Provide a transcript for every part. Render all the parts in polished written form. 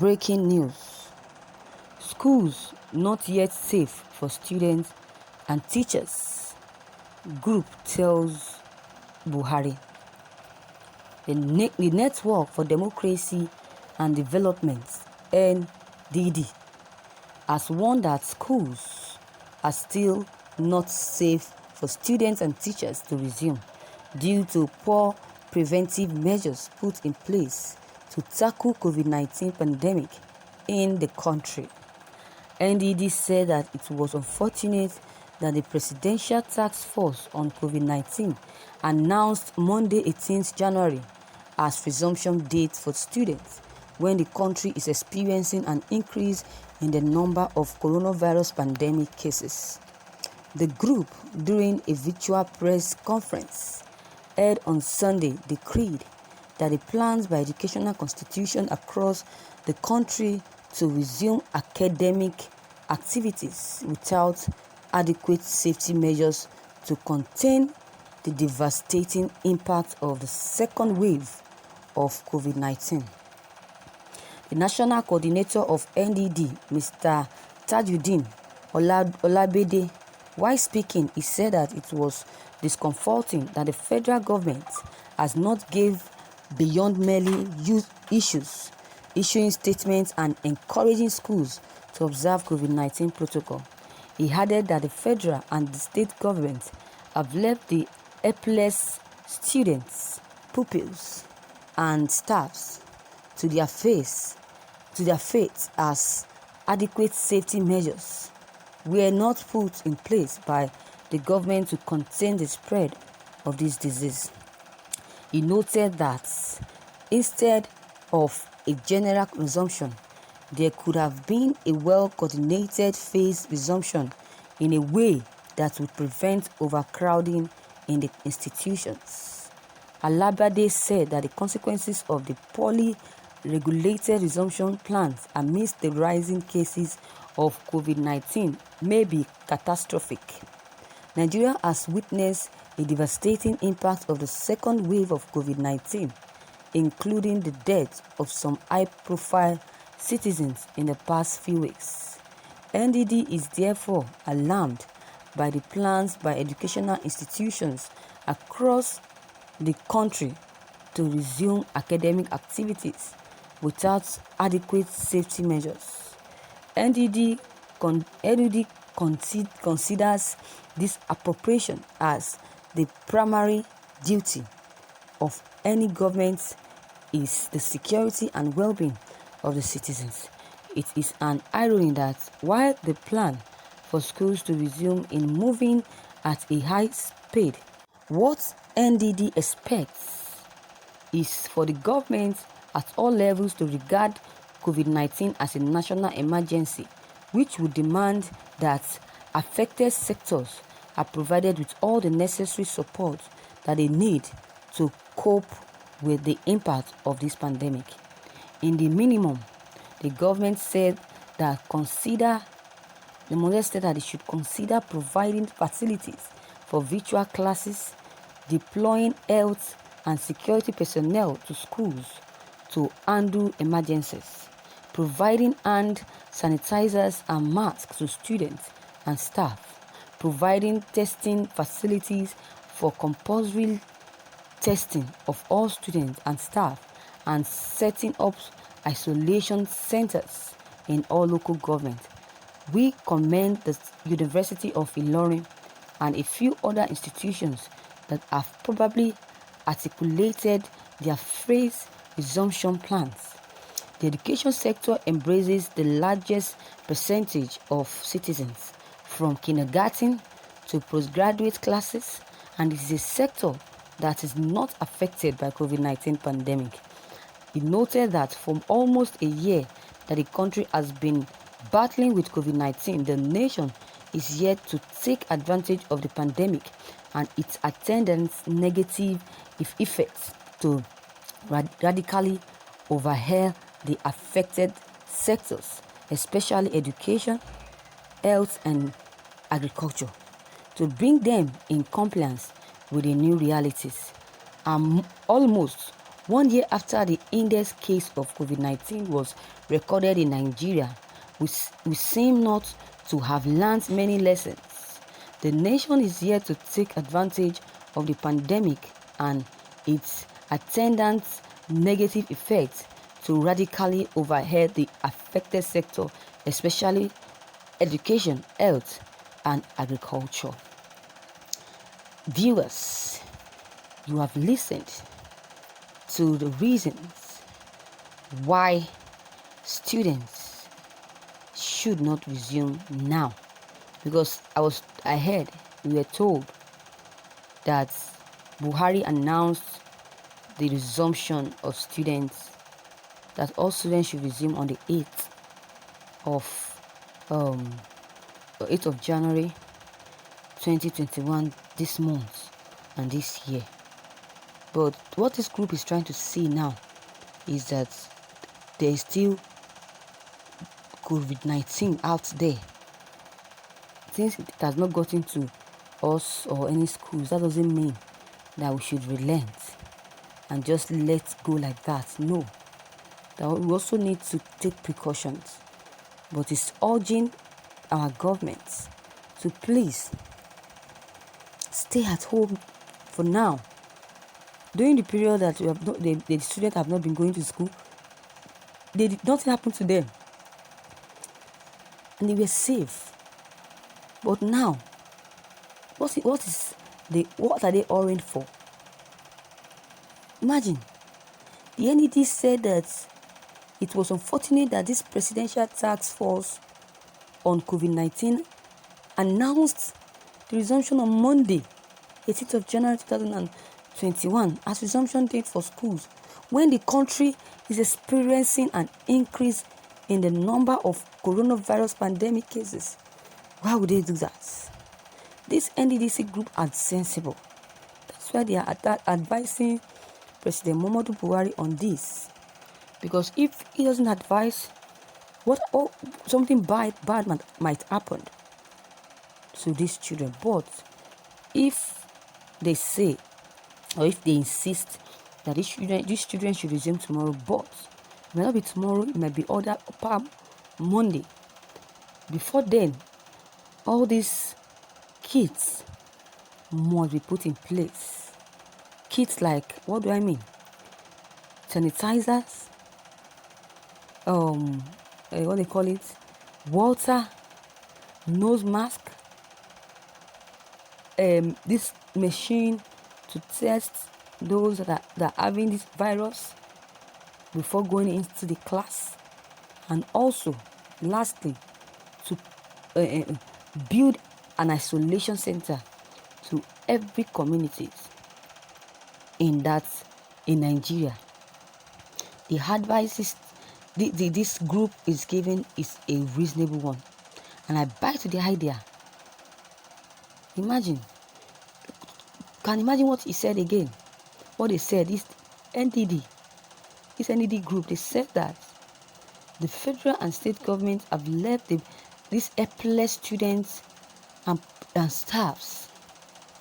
Breaking news. Schools not yet safe for students and teachers. Group tells Buhari. The Network for Democracy and Development, NDD, has warned that schools are still not safe for students and teachers to resume due to poor preventive measures put in place to tackle COVID-19 pandemic in the country. NDD said that it was unfortunate that the Presidential Task Force on COVID-19 announced Monday 18th January as resumption date for students when the country is experiencing an increase in the number of coronavirus pandemic cases. The group, during a virtual press conference held on Sunday, decreed that the plans by educational institutions across the country to resume academic activities without adequate safety measures to contain the devastating impact of the second wave of COVID-19. The national coordinator of NDD, Mr. Tajuddin Olabede, while speaking, he said that it was discomforting that the federal government has not gave beyond merely issuing statements and encouraging schools to observe COVID-19 protocol. He added that the federal and the state governments have left the helpless students, pupils, and staffs to their fate as adequate safety measures were not put in place by the government to contain the spread of this disease. He noted that instead of a general resumption, there could have been a well-coordinated phased resumption in a way that would prevent overcrowding in the institutions. Alabade said that the consequences of the poorly regulated resumption plans amidst the rising cases of COVID-19 may be catastrophic. Nigeria has witnessed a devastating impact of the second wave of COVID-19, including the death of some high-profile citizens in the past few weeks. NDD is therefore alarmed by the plans by educational institutions across the country to resume academic activities without adequate safety measures. NDD considers this appropriation as the primary duty of any government is the security and well-being of the citizens. It is an irony that while the plan for schools to resume in moving at a high speed, what NDD expects is for the government at all levels to regard COVID-19 as a national emergency, which would demand that affected sectors are provided with all the necessary support that they need to cope with the impact of this pandemic. In the minimum, the government said that they should consider providing facilities for virtual classes, deploying health and security personnel to schools to handle emergencies, providing hand sanitizers and masks to students and staff, providing testing facilities for compulsory testing of all students and staff, and setting up isolation centers in all local governments. We commend the University of Ilorin and a few other institutions that have probably articulated their phased resumption plans. The education sector embraces the largest percentage of citizens, from kindergarten to postgraduate classes, and it is a sector that is not affected by COVID-19 pandemic. He noted that for almost a year that the country has been battling with COVID-19, the nation is yet to take advantage of the pandemic and its attendant negative effects to radically overhaul the affected sectors, especially education, health, and agriculture, to bring them in compliance with the new realities. Almost 1 year after the index case of COVID-19 was recorded in Nigeria, we seem not to have learned many lessons. The nation is yet to take advantage of the pandemic and its attendant negative effects to radically overhead the affected sector, especially education, health, and agriculture. Viewers, you have listened to the reasons why students should not resume now, because I heard we were told that Buhari announced the resumption of students, that all students should resume on the 8th of January 2021, this month and this year. But what this group is trying to see now is that there is still COVID-19 out there. Since it has not gotten to us or any schools, that doesn't mean that we should relent and just let go like that. No. That we also need to take precautions. But it's urging our governments to please stay at home for now. During the period that the students have not been going to school, nothing happened to them, and they were safe. But now, what are they hurrying for? Imagine, the NED said that it was unfortunate that this presidential task force on COVID-19 announced the resumption on Monday, 18th of January 2021, as resumption date for schools, when the country is experiencing an increase in the number of coronavirus pandemic cases. Why would they do that? This NDDC group are sensible. That's why they are advising President Muhammadu Buhari on this. Because if he doesn't advise, something bad might happen to these children. But if they say, or if they insist that these children should resume tomorrow, but it may not be tomorrow, it might be other Monday. Before then, all these kits must be put in place. Kits like, what do I mean? Sanitizers, what they call it, water, nose mask, this machine to test those that are having this virus before going into the class, and also lastly to build an isolation center to every community in Nigeria. The advice this group is giving is a reasonable one, and I buy to the idea. Can imagine what he said again. What they said is NDD group. They said that the federal and state governments have left these helpless students and staffs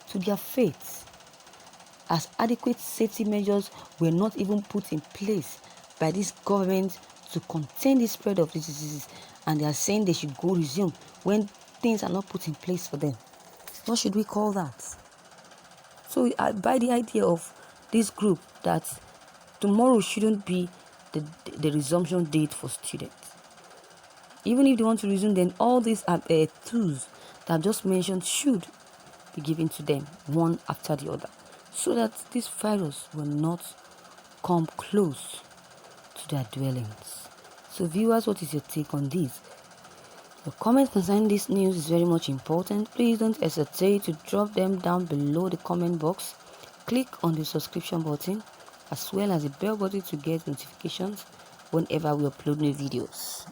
to their fate, as adequate safety measures were not even put in place by this government to contain the spread of these diseases, and they are saying they should go resume when things are not put in place for them. What should we call that? So I buy the idea of this group that tomorrow shouldn't be the resumption date for students. Even if they want to resume, then all these tools that I've just mentioned should be given to them one after the other, so that this virus will not come close to their dwellings. So viewers, what is your take on this? Your comments concerning this news is very much important. Please don't hesitate to drop them down below the comment box. Click on the subscription button as well as the bell button to get notifications whenever we upload new videos.